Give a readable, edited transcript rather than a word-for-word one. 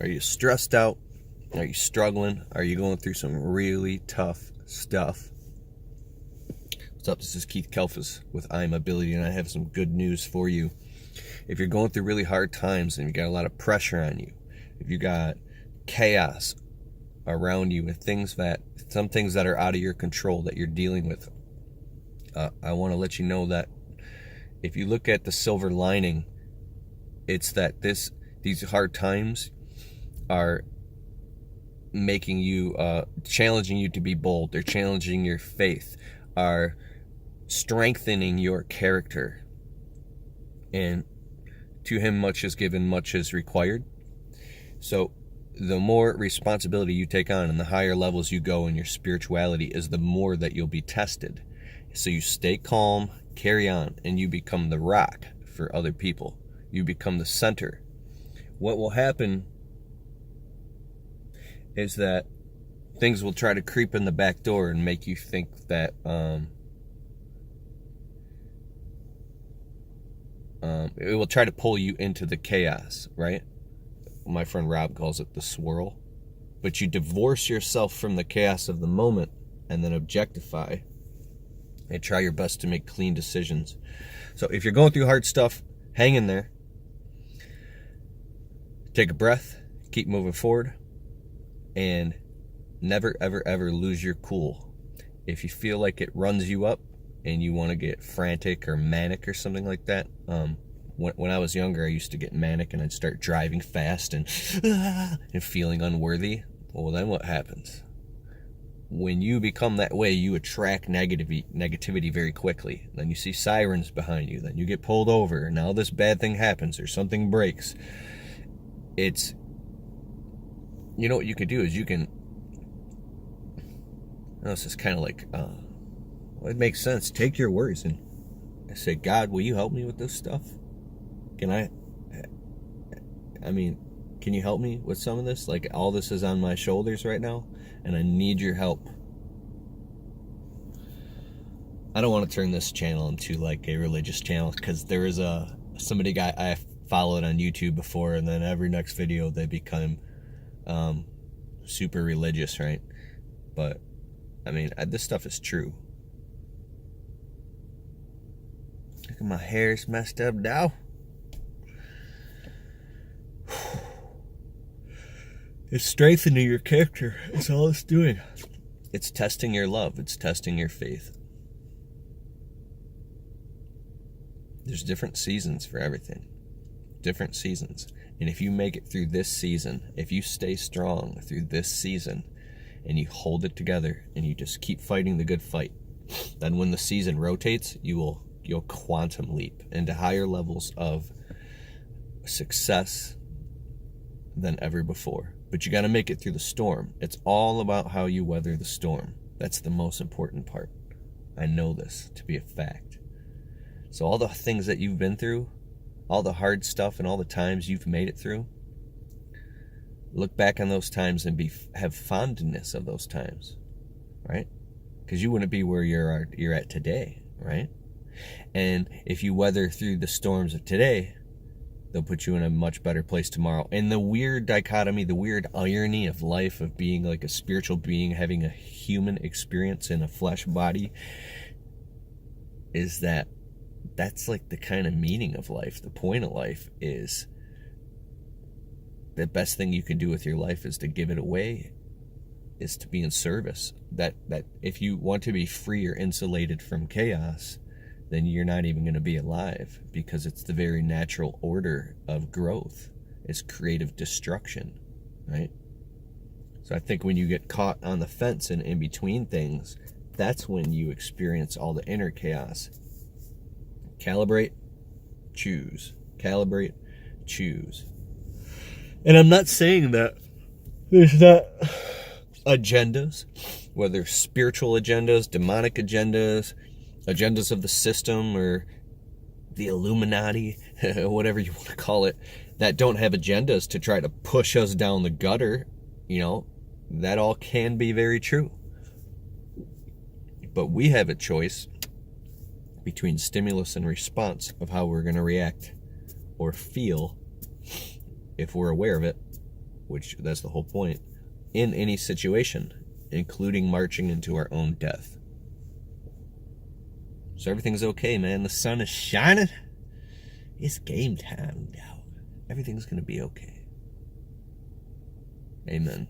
Are you stressed out? Are you struggling? Are you going through some really tough stuff? What's up? This is Keith Kalfas with I Am Ability, and I have some good news for you. If you're going through really hard times and you got a lot of pressure on you, if you got chaos around you with some things that are out of your control that you're dealing with, I want to let you know that if you look at the silver lining, it's that these hard times are making you, challenging you to be bold. They're challenging your faith, are strengthening your character. And to him much is given, much is required. So the more responsibility you take on and the higher levels you go in your spirituality is the more that you'll be tested. So you stay calm, carry on, and you become the rock for other people. You become the center. What will happen is that things will try to creep in the back door and make you think that it will try to pull you into the chaos, right? My friend Rob calls it the swirl. But you divorce yourself from the chaos of the moment and then objectify and try your best to make clean decisions. So if you're going through hard stuff, hang in there. Take a breath, keep moving forward, and never, ever, ever lose your cool. If you feel like it runs you up and you want to get frantic or manic or something like that, when I was younger, I used to get manic and I'd start driving fast and feeling unworthy. Well, then what happens? When you become that way, you attract negativity very quickly. Then you see sirens behind you. Then you get pulled over. Now this bad thing happens or something breaks. You know what you can do is this is kind of like, it makes sense. Take your worries and say, God, will you help me with this stuff? Can you help me with some of this? Like, all this is on my shoulders right now, and I need your help. I don't want to turn this channel into like a religious channel, because there is somebody I followed on YouTube before, and then every next video they become super religious, right? But this stuff is true. Look at my hair's messed up now. It's strengthening your character. It's all it's doing. It's testing your love. It's testing your faith. There's different seasons for everything. Different seasons. And if you make it through this season, if you stay strong through this season, and you hold it together, and you just keep fighting the good fight, then when the season rotates, you'll quantum leap into higher levels of success than ever before. But you got to make it through the storm. It's all about how you weather the storm. That's the most important part. I know this to be a fact. So all the things that you've been through, all the hard stuff and all the times you've made it through, look back on those times and have fondness of those times, right? Because you wouldn't be where you're at today, right? And if you weather through the storms of today, they'll put you in a much better place tomorrow. And the weird dichotomy, the weird irony of life, of being like a spiritual being, having a human experience in a flesh body, is that that's like the kind of meaning of life. The point of life is the best thing you can do with your life is to give it away, is to be in service. That if you want to be free or insulated from chaos, then you're not even going to be alive, because it's the very natural order of growth. It's creative destruction, right? So I think when you get caught on the fence and in between things, that's when you experience all the inner chaos. Calibrate, choose. Calibrate, choose. And I'm not saying that there's not agendas, whether spiritual agendas, demonic agendas, agendas of the system, or the Illuminati, whatever you want to call it, that don't have agendas to try to push us down the gutter. That all can be very true. But we have a choice between stimulus and response of how we're going to react or feel, if we're aware of it, which that's the whole point, in any situation, including marching into our own death. So everything's okay, man. The sun is shining. It's game time now. Everything's going to be okay. Amen.